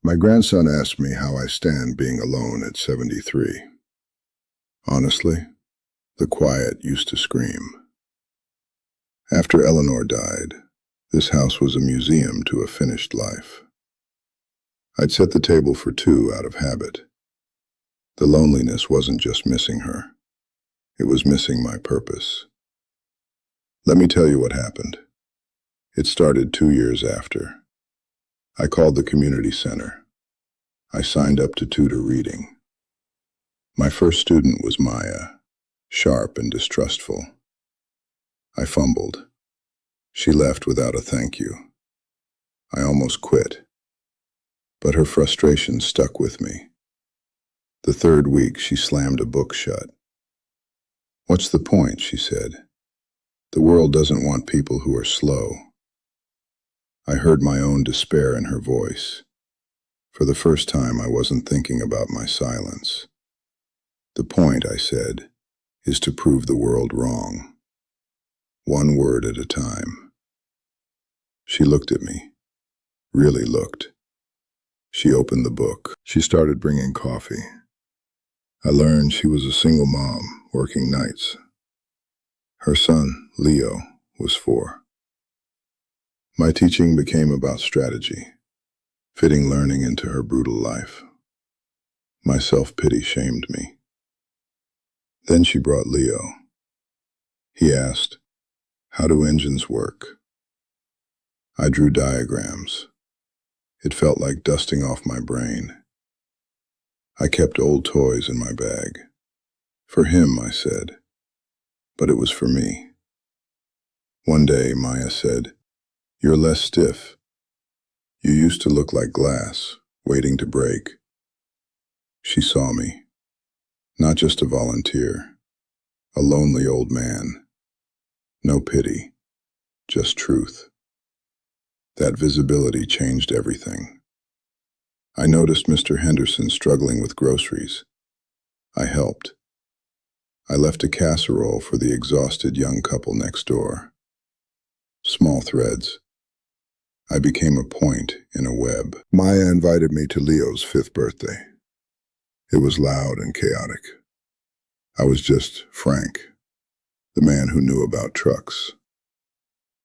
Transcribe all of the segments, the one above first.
My grandson asked me how I stand being alone at 73. Honestly, the quiet used to scream. After Eleanor died, this house was a museum to a finished life. I'd set the table for two out of habit. The loneliness wasn't just missing her. It was missing my purpose. Let me tell you what happened. It started 2 years after. I called the community center. I signed up to tutor reading. My first student was Maya, sharp and distrustful. I fumbled. She left without a thank you. I almost quit. But her frustration stuck with me. The third week, she slammed a book shut. "What's the point?" she said. "The world doesn't want people who are slow." I heard my own despair in her voice. For the first time, I wasn't thinking about my silence. "The point," I said, "is to prove the world wrong. One word at a time." She looked at me. Really looked. She opened the book. She started bringing coffee. I learned she was a single mom, working nights. Her son, Leo, was 4. My teaching became about strategy, fitting learning into her brutal life. My self-pity shamed me. Then she brought Leo. He asked, "How do engines work?" I drew diagrams. It felt like dusting off my brain. I kept old toys in my bag. "For him," I said, but it was for me. One day, Maya said, "You're less stiff. You used to look like glass, waiting to break." She saw me, not just a volunteer, a lonely old man. No pity, just truth. That visibility changed everything. I noticed Mr. Henderson struggling with groceries. I helped. I left a casserole for the exhausted young couple next door. Small threads. I became a point in a web. Maya invited me to Leo's 5th birthday. It was loud and chaotic. I was just Frank, the man who knew about trucks.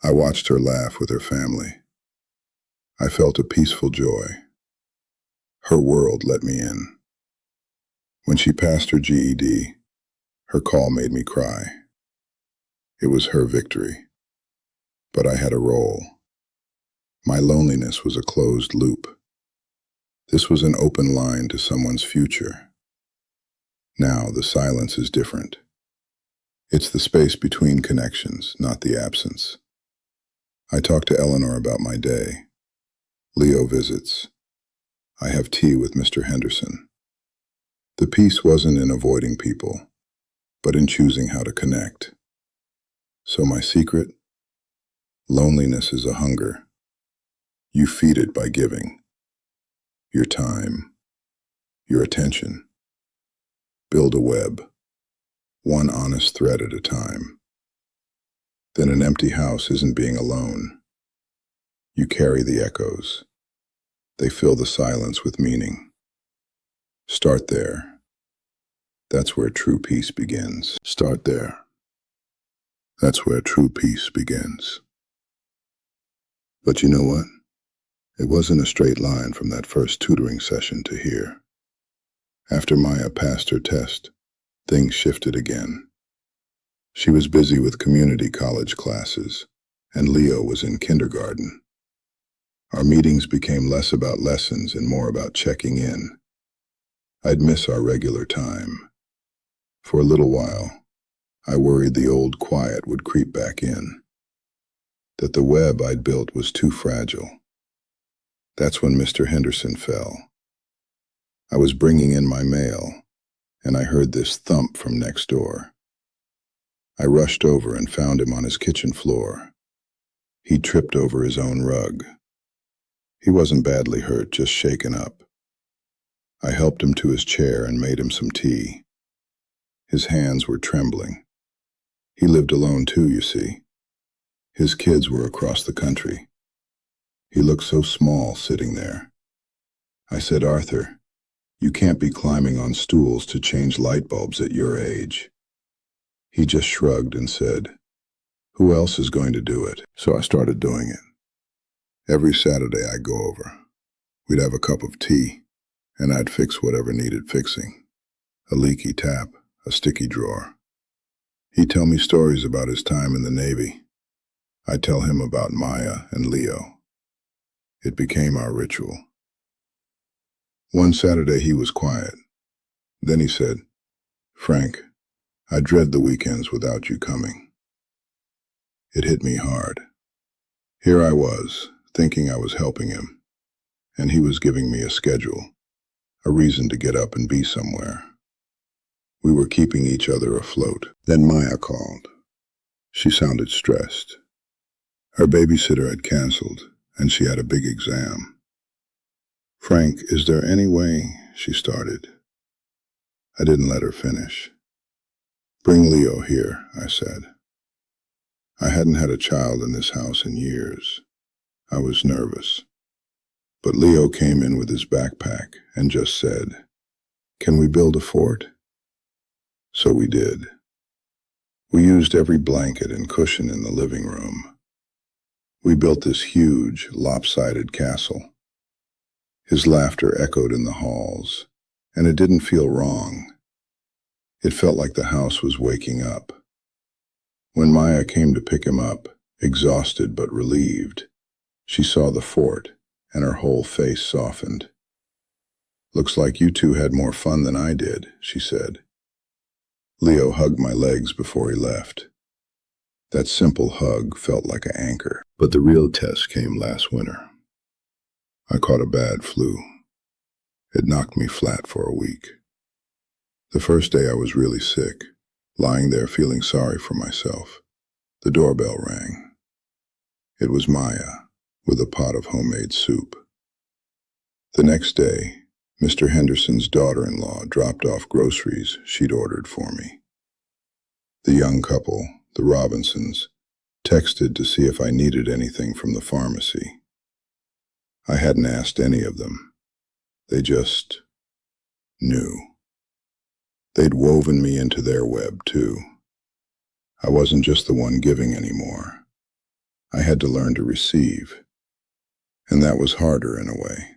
I watched her laugh with her family. I felt a peaceful joy. Her world let me in. When she passed her GED, her call made me cry. It was her victory. But I had a role. My loneliness was a closed loop. This was an open line to someone's future. Now the silence is different. It's the space between connections, not the absence. I talk to Eleanor about my day. Leo visits. I have tea with Mr. Henderson. The peace wasn't in avoiding people, but in choosing how to connect. So my secret? Loneliness is a hunger. You feed it by giving. Your time. Your attention. Build a web. One honest thread at a time. Then an empty house isn't being alone. You carry the echoes. They fill the silence with meaning. Start there. That's where true peace begins. Start there. That's where true peace begins. But you know what? It wasn't a straight line from that first tutoring session to here. After Maya passed her test, things shifted again. She was busy with community college classes, and Leo was in kindergarten. Our meetings became less about lessons and more about checking in. I'd miss our regular time. For a little while, I worried the old quiet would creep back in, that the web I'd built was too fragile. That's when Mr. Henderson fell. I was bringing in my mail, and I heard this thump from next door. I rushed over and found him on his kitchen floor. He'd tripped over his own rug. He wasn't badly hurt, just shaken up. I helped him to his chair and made him some tea. His hands were trembling. He lived alone too, you see. His kids were across the country. He looked so small sitting there. I said, Arthur, you can't be climbing on stools to change light bulbs at your age. He just shrugged and said, who else is going to do it? So I started doing it. Every Saturday I'd go over. We'd have a cup of tea, and I'd fix whatever needed fixing. A leaky tap, a sticky drawer. He'd tell me stories about his time in the Navy. I'd tell him about Maya and Leo. It became our ritual. One Saturday he was quiet. Then he said, Frank, I dread the weekends without you coming. It hit me hard. Here I was, thinking I was helping him, and he was giving me a schedule, a reason to get up and be somewhere. We were keeping each other afloat. Then Maya called. She sounded stressed. Her babysitter had canceled, and she had a big exam. Frank, is there any way, she started. I didn't let her finish. Bring Leo here, I said. I hadn't had a child in this house in years. I was nervous. But Leo came in with his backpack and just said, can we build a fort? So we did. We used every blanket and cushion in the living room. We built this huge, lopsided castle. His laughter echoed in the halls, and it didn't feel wrong. It felt like the house was waking up. When Maya came to pick him up, exhausted but relieved, she saw the fort, and her whole face softened. Looks like you two had more fun than I did, she said. Leo hugged my legs before he left. That simple hug felt like an anchor. But the real test came last winter. I caught a bad flu. It knocked me flat for a week. The first day I was really sick, lying there feeling sorry for myself. The doorbell rang. It was Maya, with a pot of homemade soup. The next day, Mr. Henderson's daughter-in-law dropped off groceries she'd ordered for me. The young couple, the Robinsons, texted to see if I needed anything from the pharmacy. I hadn't asked any of them. They just knew. They'd woven me into their web, too. I wasn't just the one giving anymore. I had to learn to receive. And that was harder in a way,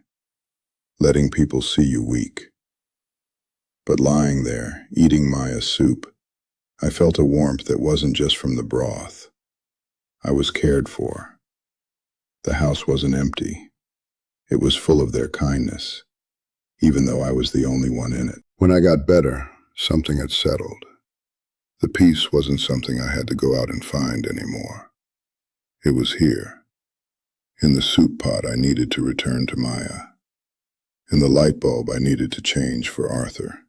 letting people see you weak. But lying there, eating Maya's soup, I felt a warmth that wasn't just from the broth. I was cared for. The house wasn't empty. It was full of their kindness, even though I was the only one in it. When I got better, something had settled. The peace wasn't something I had to go out and find anymore. It was here. In the soup pot I needed to return to Maya. In the light bulb I needed to change for Arthur.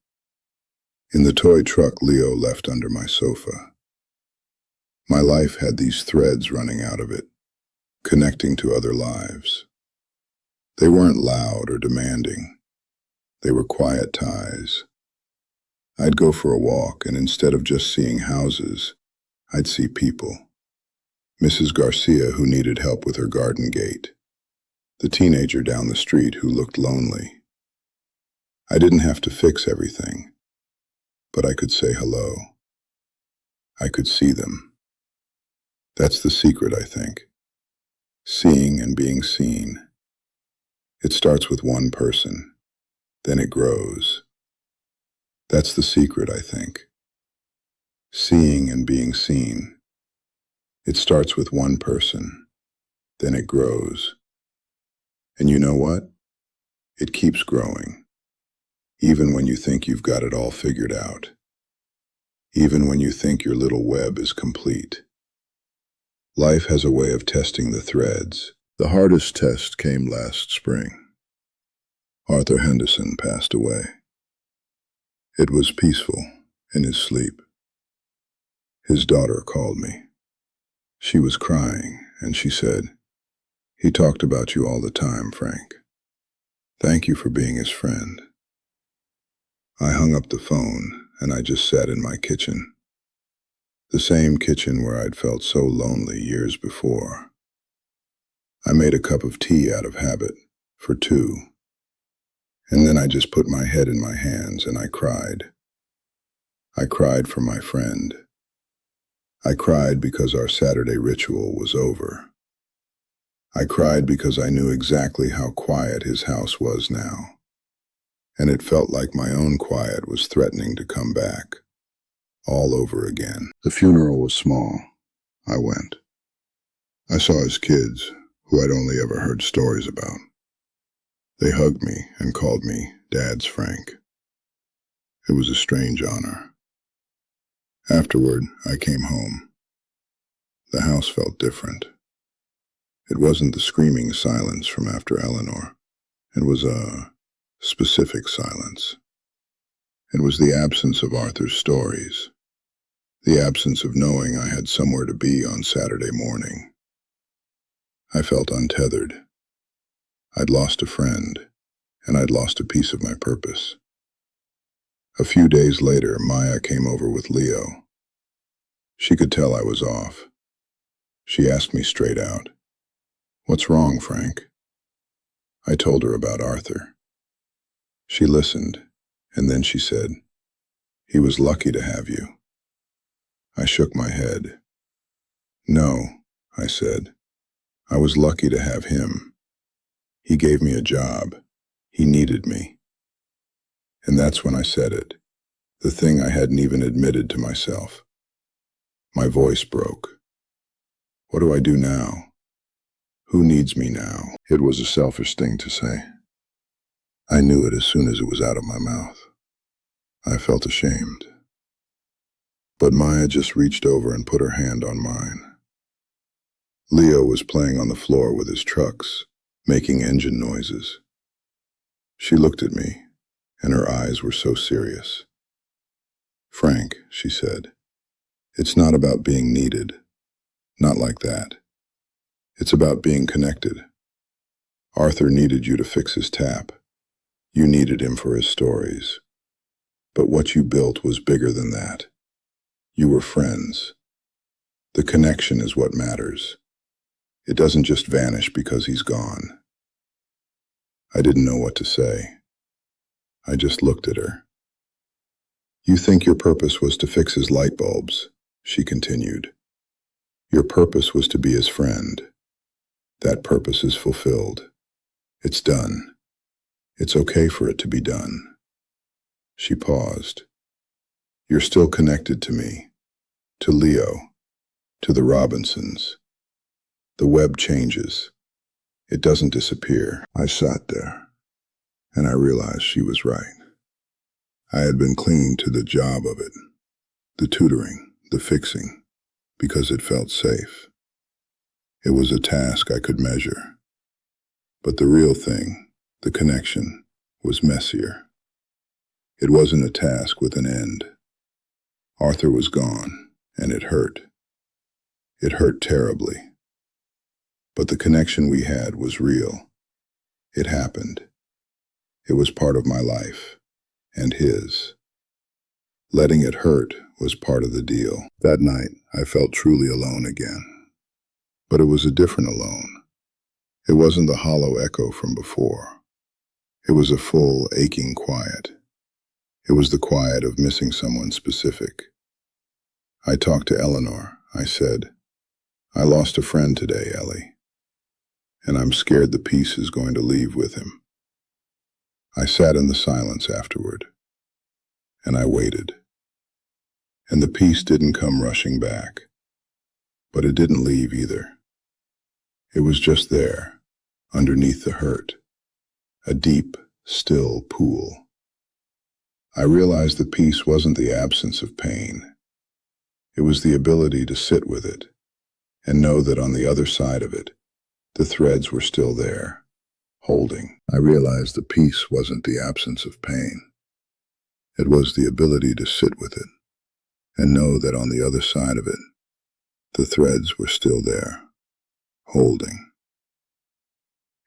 In the toy truck Leo left under my sofa. My life had these threads running out of it, connecting to other lives. They weren't loud or demanding. They were quiet ties. I'd go for a walk, and instead of just seeing houses, I'd see people. Mrs. Garcia, who needed help with her garden gate. The teenager down the street who looked lonely. I didn't have to fix everything, but I could say hello. I could see them. That's the secret, I think. Seeing and being seen. It starts with one person, then it grows. That's the secret, I think. Seeing and being seen. It starts with one person, then it grows. And you know what? It keeps growing. Even when you think you've got it all figured out. Even when you think your little web is complete. Life has a way of testing the threads. The hardest test came last spring. Arthur Henderson passed away. It was peaceful in his sleep. His daughter called me. She was crying, and she said, "He talked about you all the time, Frank. Thank you for being his friend." I hung up the phone, and I just sat in my kitchen. The same kitchen where I'd felt so lonely years before. I made a cup of tea out of habit, for two. And then I just put my head in my hands and I cried. I cried for my friend. I cried because our Saturday ritual was over. I cried because I knew exactly how quiet his house was now, and it felt like my own quiet was threatening to come back, all over again. The funeral was small. I went. I saw his kids, who I'd only ever heard stories about. They hugged me and called me Dad's Frank. It was a strange honor. Afterward, I came home. The house felt different. It wasn't the screaming silence from after Eleanor. It was a specific silence. It was the absence of Arthur's stories, the absence of knowing I had somewhere to be on Saturday morning. I felt untethered. I'd lost a friend, and I'd lost a piece of my purpose. A few days later, Maya came over with Leo. She could tell I was off. She asked me straight out, "What's wrong, Frank?" I told her about Arthur. She listened, and then she said, "He was lucky to have you." I shook my head. "No," I said. "I was lucky to have him. He gave me a job. He needed me." And that's when I said it, the thing I hadn't even admitted to myself. My voice broke. What do I do now? Who needs me now? It was a selfish thing to say. I knew it as soon as it was out of my mouth. I felt ashamed. But Maya just reached over and put her hand on mine. Leo was playing on the floor with his trucks, making engine noises. She looked at me, and her eyes were so serious. "Frank," she said, "it's not about being needed. Not like that. It's about being connected. Arthur needed you to fix his tap. You needed him for his stories. But what you built was bigger than that. You were friends. The connection is what matters. It doesn't just vanish because he's gone." I didn't know what to say. I just looked at her. "You think your purpose was to fix his light bulbs," she continued. "Your purpose was to be his friend. That purpose is fulfilled. It's done. It's okay for it to be done." She paused. "You're still connected to me, to Leo, to the Robinsons. The web changes. It doesn't disappear." I sat there, and I realized she was right. I had been clinging to the job of it, the tutoring, the fixing, because it felt safe. It was a task I could measure. But the real thing, the connection, was messier. It wasn't a task with an end. Arthur was gone, and it hurt. It hurt terribly. But the connection we had was real. It happened. It was part of my life, and his. Letting it hurt was part of the deal. That night, I felt truly alone again. But it was a different alone. It wasn't the hollow echo from before. It was a full, aching quiet. It was the quiet of missing someone specific. I talked to Eleanor. I said, "I lost a friend today, Ellie, and I'm scared the peace is going to leave with him." I sat in the silence afterward, and I waited. And the peace didn't come rushing back, but it didn't leave either. It was just there, underneath the hurt, a deep, still pool. I realized the peace wasn't the absence of pain. It was the ability to sit with it and know that on the other side of it, the threads were still there, holding. I realized the peace wasn't the absence of pain. It was the ability to sit with it and know that on the other side of it, the threads were still there, holding.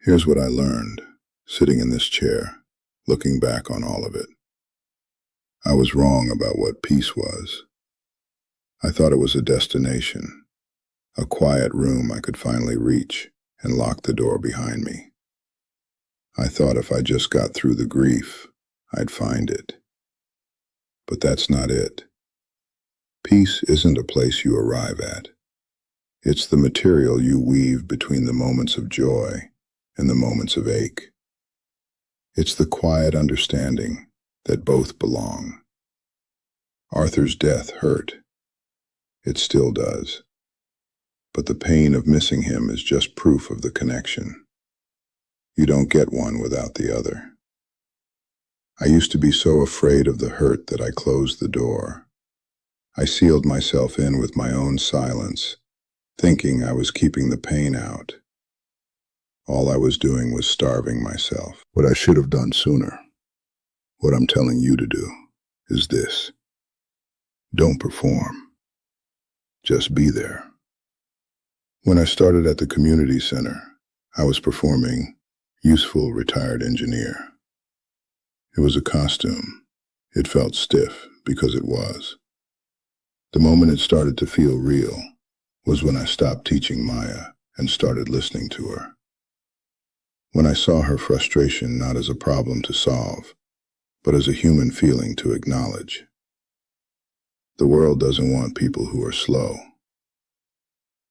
Here's what I learned, sitting in this chair, looking back on all of it. I was wrong about what peace was. I thought it was a destination, a quiet room I could finally reach and lock the door behind me. I thought if I just got through the grief, I'd find it. But that's not it. Peace isn't a place you arrive at. It's the material you weave between the moments of joy and the moments of ache. It's the quiet understanding that both belong. Arthur's death hurt. It still does. But the pain of missing him is just proof of the connection. You don't get one without the other. I used to be so afraid of the hurt that I closed the door. I sealed myself in with my own silence, thinking I was keeping the pain out. All I was doing was starving myself. What I should have done sooner, what I'm telling you to do, is this. Don't perform. Just be there. When I started at the community center, I was performing Useful Retired Engineer. It was a costume. It felt stiff because it was. The moment it started to feel real was when I stopped teaching Maya and started listening to her. When I saw her frustration not as a problem to solve, but as a human feeling to acknowledge. The world doesn't want people who are slow.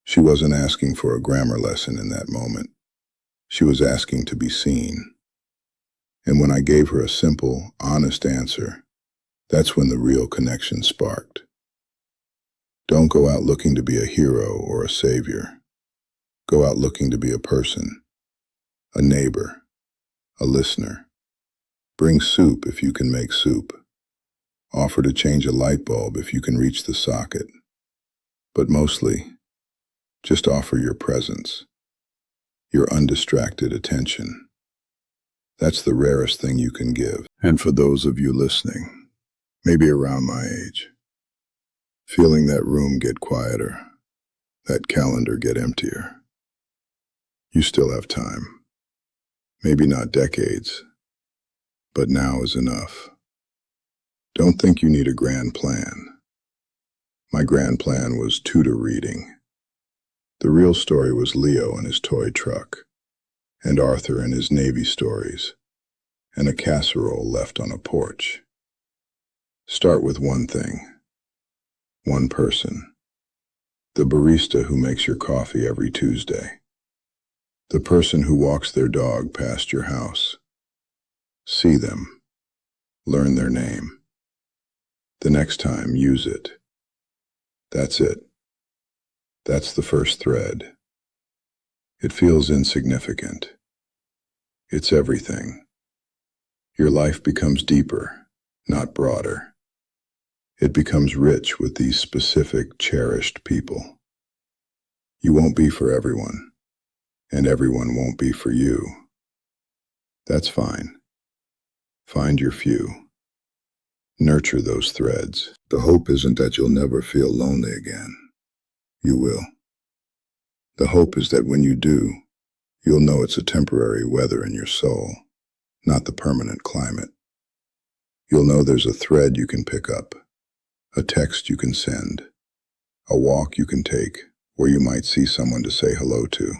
She wasn't asking for a grammar lesson in that moment. She was asking to be seen. And when I gave her a simple, honest answer, that's when the real connection sparked. Don't go out looking to be a hero or a savior. Go out looking to be a person, a neighbor, a listener. Bring soup if you can make soup. Offer to change a light bulb if you can reach the socket. But mostly, just offer your presence, your undistracted attention. That's the rarest thing you can give. And for those of you listening, maybe around my age, feeling that room get quieter, that calendar get emptier, you still have time. Maybe not decades, but now is enough. Don't think you need a grand plan. My grand plan was tutor reading. The real story was Leo and his toy truck, and Arthur and his Navy stories, and a casserole left on a porch. Start with one thing, one person. The barista who makes your coffee every Tuesday. The person who walks their dog past your house. See them. Learn their name. The next time, use it. That's it. That's the first thread. It feels insignificant. It's everything. Your life becomes deeper, not broader. It becomes rich with these specific, cherished people. You won't be for everyone, and everyone won't be for you. That's fine. Find your few. Nurture those threads. The hope isn't that you'll never feel lonely again. You will. The hope is that when you do, you'll know it's a temporary weather in your soul, not the permanent climate. You'll know there's a thread you can pick up, a text you can send, a walk you can take where you might see someone to say hello to.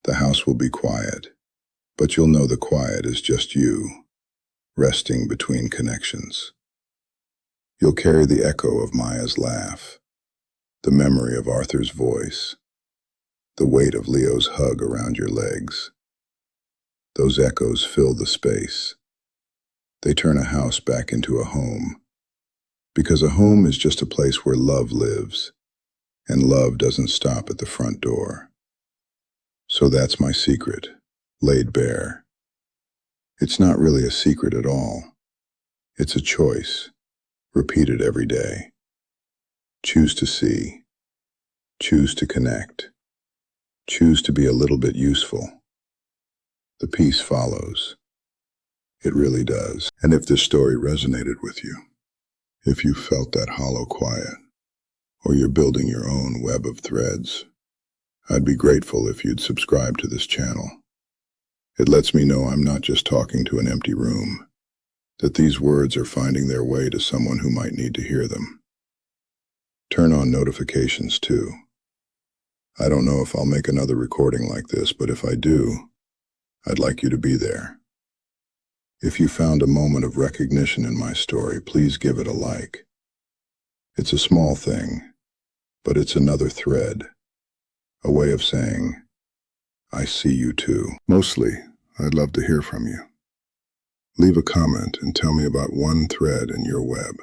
The house will be quiet, but you'll know the quiet is just you, resting between connections. You'll carry the echo of Maya's laugh, the memory of Arthur's voice, the weight of Leo's hug around your legs. Those echoes fill the space. They turn a house back into a home, because a home is just a place where love lives, and love doesn't stop at the front door. So that's my secret, laid bare. It's not really a secret at all. It's a choice, repeated every day. Choose to see. Choose to connect. Choose to be a little bit useful. The peace follows. It really does. And if this story resonated with you, if you felt that hollow quiet, or you're building your own web of threads, I'd be grateful if you'd subscribe to this channel. It lets me know I'm not just talking to an empty room, that these words are finding their way to someone who might need to hear them. Turn on notifications too. I don't know if I'll make another recording like this, but if I do, I'd like you to be there. If you found a moment of recognition in my story, please give it a like. It's a small thing, but it's another thread, a way of saying, I see you too. Mostly, I'd love to hear from you. Leave a comment and tell me about one thread in your web.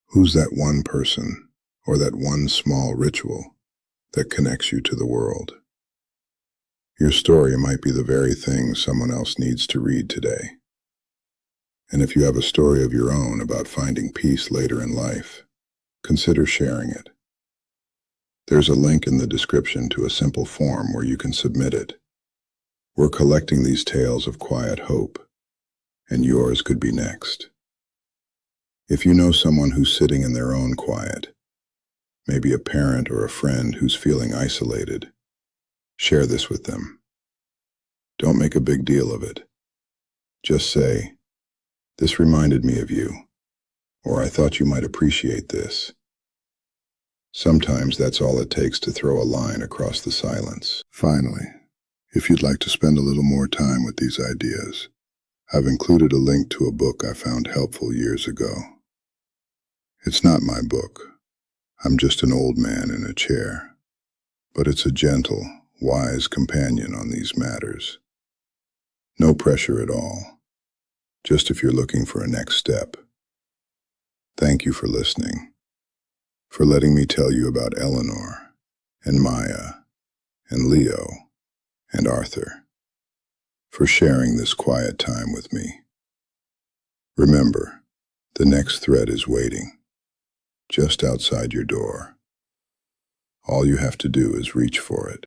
Who's that one person or that one small ritual that connects you to the world? Your story might be the very thing someone else needs to read today. And if you have a story of your own about finding peace later in life, consider sharing it. There's a link in the description to a simple form where you can submit it. We're collecting these tales of quiet hope, and yours could be next. If you know someone who's sitting in their own quiet, maybe a parent or a friend who's feeling isolated, share this with them. Don't make a big deal of it. Just say, this reminded me of you, or I thought you might appreciate this. Sometimes that's all it takes to throw a line across the silence. Finally, if you'd like to spend a little more time with these ideas, I've included a link to a book I found helpful years ago. It's not my book. I'm just an old man in a chair. But it's a gentle, wise companion on these matters. No pressure at all, just if you're looking for a next step. Thank you for listening, for letting me tell you about Eleanor, and Maya, and Leo, and Arthur, for sharing this quiet time with me. Remember, the next thread is waiting, just outside your door. All you have to do is reach for it.